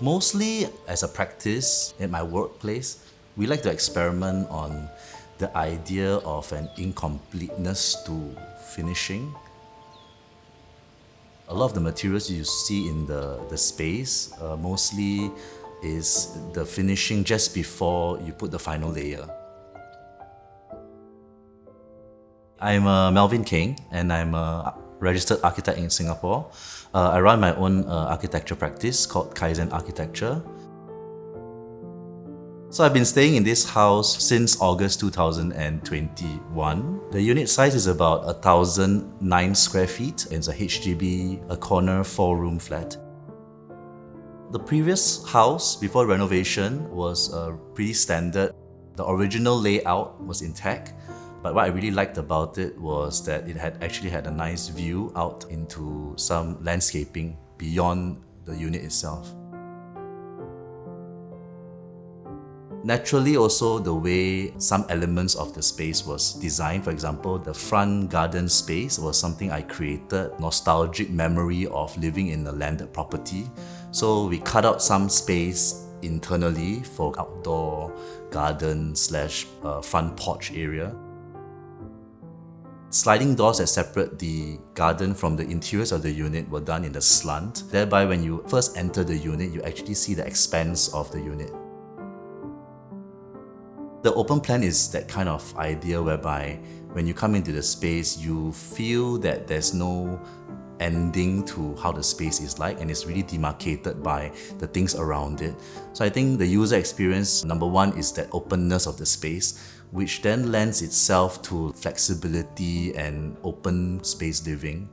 Mostly as a practice in my workplace, we like to experiment on the idea of an incompleteness to finishing. A lot of the materials you see in the space mostly is the finishing just before you put the final layer. I'm Melvin King, and I'm a registered architect in Singapore. I run my own architecture practice called Kaizen Architecture. So I've been staying in this house since August 2021. The unit size is about 1,009 square feet. It's a HDB, a corner 4-room flat. The previous house, before renovation, was pretty standard. The original layout was intact, but what I really liked about it was that it had actually had a nice view out into some landscaping beyond the unit itself. Naturally, also the way some elements of the space was designed. For example, the front garden space was something I created, nostalgic memory of living in a landed property. So we cut out some space internally for outdoor garden / front porch area. Sliding doors that separate the garden from the interiors of the unit were done in the slant. Thereby, when you first enter the unit, you actually see the expanse of the unit. The open plan is that kind of idea whereby when you come into the space, you feel that there's no ending to how the space is like, and it's really demarcated by the things around it. So I think the user experience, number one, is that openness of the space, which then lends itself to flexibility and open space living.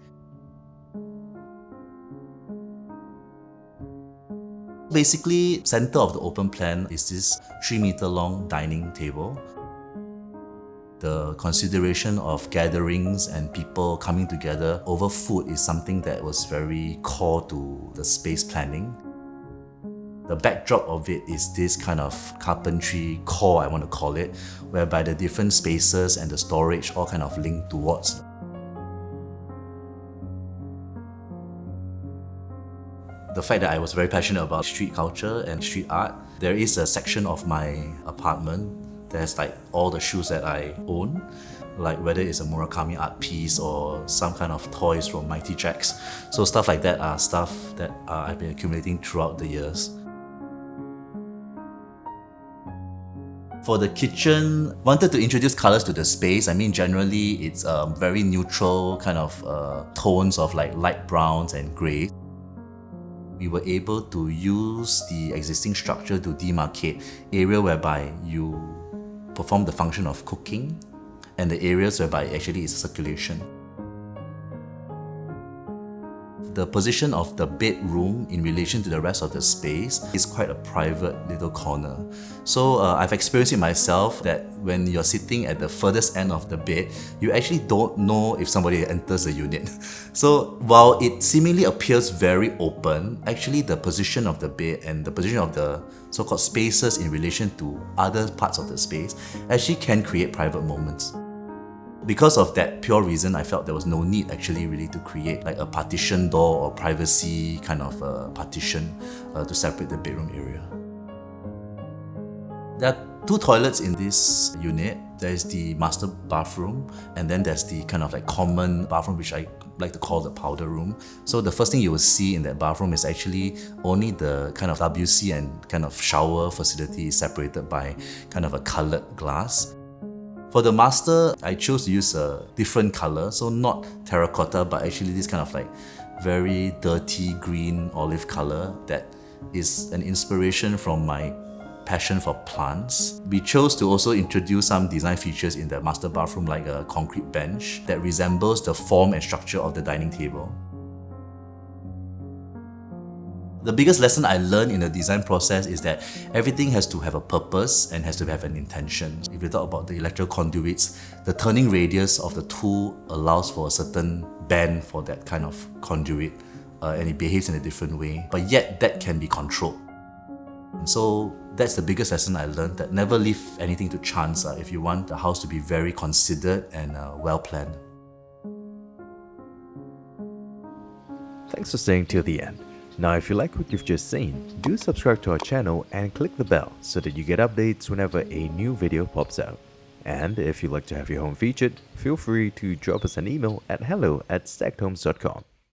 Basically, center of the open plan is this 3-meter long dining table. The consideration of gatherings and people coming together over food is something that was very core to the space planning. The backdrop of it is this kind of carpentry core, I want to call it, whereby the different spaces and the storage all kind of link towards. The fact that I was very passionate about street culture and street art, there is a section of my apartment that's like all the shoes that I own, like whether it's a Murakami art piece or some kind of toys from Mighty Jacks. So stuff like that are stuff that I've been accumulating throughout the years. For the kitchen, wanted to introduce colors to the space. I mean, generally it's very neutral kind of tones of like light browns and greys. We were able to use the existing structure to demarcate area whereby you perform the function of cooking and the areas whereby actually it's circulation. The position of the bedroom in relation to the rest of the space is quite a private little corner. So I've experienced it myself that when you're sitting at the furthest end of the bed, you actually don't know if somebody enters the unit. So while it seemingly appears very open, actually the position of the bed and the position of the so-called spaces in relation to other parts of the space actually can create private moments. Because of that pure reason, I felt there was no need actually really to create like a partition door or privacy kind of partition to separate the bedroom area. There are 2 toilets in this unit. There's the master bathroom, and then there's the kind of like common bathroom, which I like to call the powder room. So the first thing you will see in that bathroom is actually only the kind of WC and kind of shower facility is separated by kind of a colored glass. For the master, I chose to use a different color, so not terracotta, but actually this kind of like very dirty green olive color that is an inspiration from my passion for plants. We chose to also introduce some design features in the master bathroom, like a concrete bench that resembles the form and structure of the dining table. The biggest lesson I learned in the design process is that everything has to have a purpose and has to have an intention. If you talk about the electrical conduits, the turning radius of the tool allows for a certain bend for that kind of conduit, and it behaves in a different way, but yet that can be controlled. And so that's the biggest lesson I learned, that never leave anything to chance if you want the house to be very considered and well planned. Thanks for staying till the end. Now, if you like what you've just seen, do subscribe to our channel and click the bell so that you get updates whenever a new video pops out. And if you'd like to have your home featured, feel free to drop us an email at hello@stackedhomes.com.